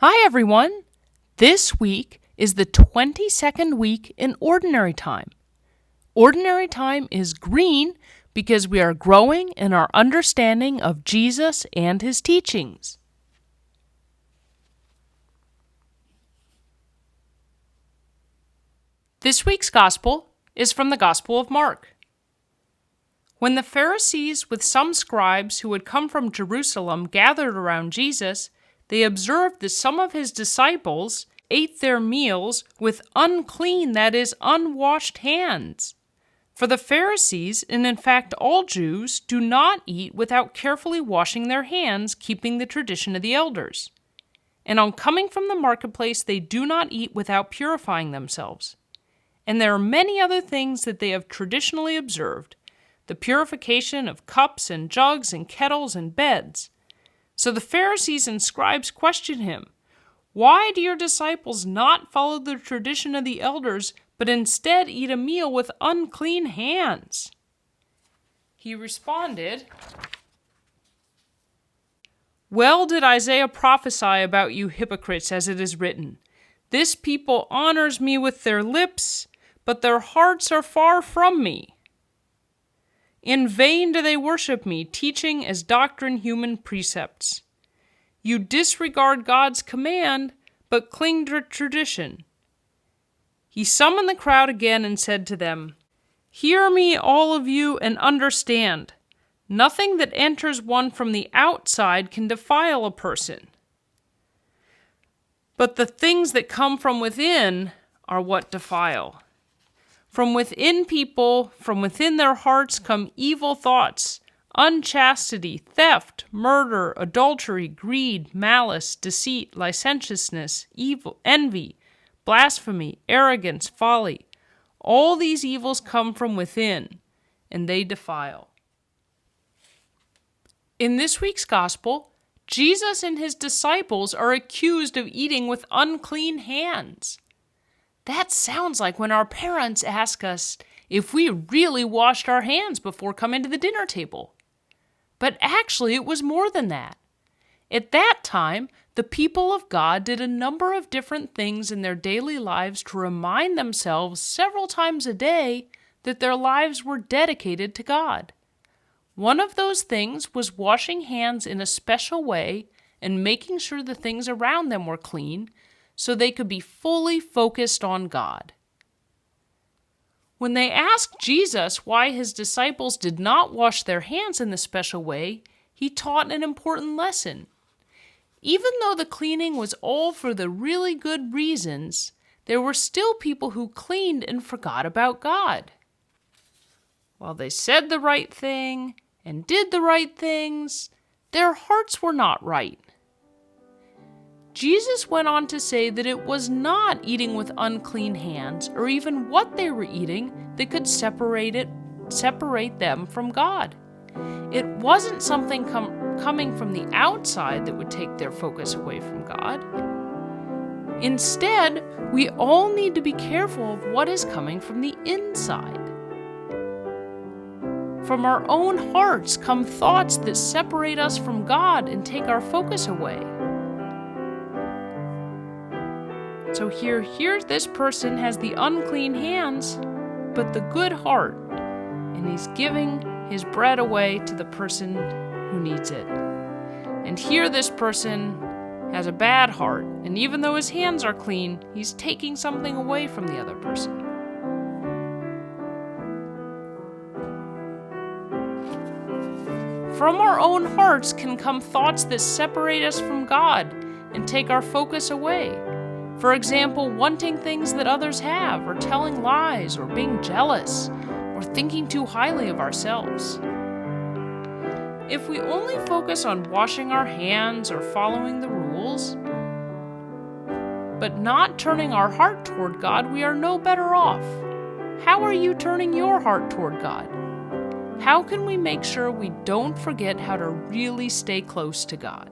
Hi, everyone. This week is the 22nd week in Ordinary Time. Ordinary Time is green because we are growing in our understanding of Jesus and his teachings. This week's Gospel is from the Gospel of Mark. When the Pharisees with some scribes who had come from Jerusalem gathered around Jesus, they observed that some of his disciples ate their meals with unclean, that is, unwashed hands. For the Pharisees, and in fact all Jews, do not eat without carefully washing their hands, keeping the tradition of the elders. And on coming from the marketplace, they do not eat without purifying themselves. And there are many other things that they have traditionally observed, the purification of cups and jugs and kettles and beds. So the Pharisees and scribes questioned him, "Why do your disciples not follow the tradition of the elders, but instead eat a meal with unclean hands?" He responded, "Well did Isaiah prophesy about you hypocrites, as it is written, 'This people honors me with their lips, but their hearts are far from me. In vain do they worship me, teaching as doctrine human precepts. You disregard God's command, but cling to tradition.'" He summoned the crowd again and said to them, "Hear me, all of you, and understand. Nothing that enters one from the outside can defile a person. But the things that come from within are what defile. From within people, from within their hearts come evil thoughts, unchastity, theft, murder, adultery, greed, malice, deceit, licentiousness, evil, envy, blasphemy, arrogance, folly. All these evils come from within, and they defile." In this week's Gospel, Jesus and his disciples are accused of eating with unclean hands. That sounds like when our parents ask us if we really washed our hands before coming to the dinner table. But actually, it was more than that. At that time, the people of God did a number of different things in their daily lives to remind themselves several times a day that their lives were dedicated to God. One of those things was washing hands in a special way and making sure the things around them were clean so they could be fully focused on God. When they asked Jesus why his disciples did not wash their hands in this special way, he taught an important lesson. Even though the cleaning was all for the really good reasons, there were still people who cleaned and forgot about God. While they said the right thing and did the right things, their hearts were not right. Jesus went on to say that it was not eating with unclean hands or even what they were eating that could separate them from God. It wasn't something coming from the outside that would take their focus away from God. Instead, we all need to be careful of what is coming from the inside. From our own hearts come thoughts that separate us from God and take our focus away. So here this person has the unclean hands, but the good heart, and he's giving his bread away to the person who needs it. And here this person has a bad heart, and even though his hands are clean, he's taking something away from the other person. From our own hearts can come thoughts that separate us from God and take our focus away. For example, wanting things that others have, or telling lies, or being jealous, or thinking too highly of ourselves. If we only focus on washing our hands or following the rules, but not turning our heart toward God, we are no better off. How are you turning your heart toward God? How can we make sure we don't forget how to really stay close to God?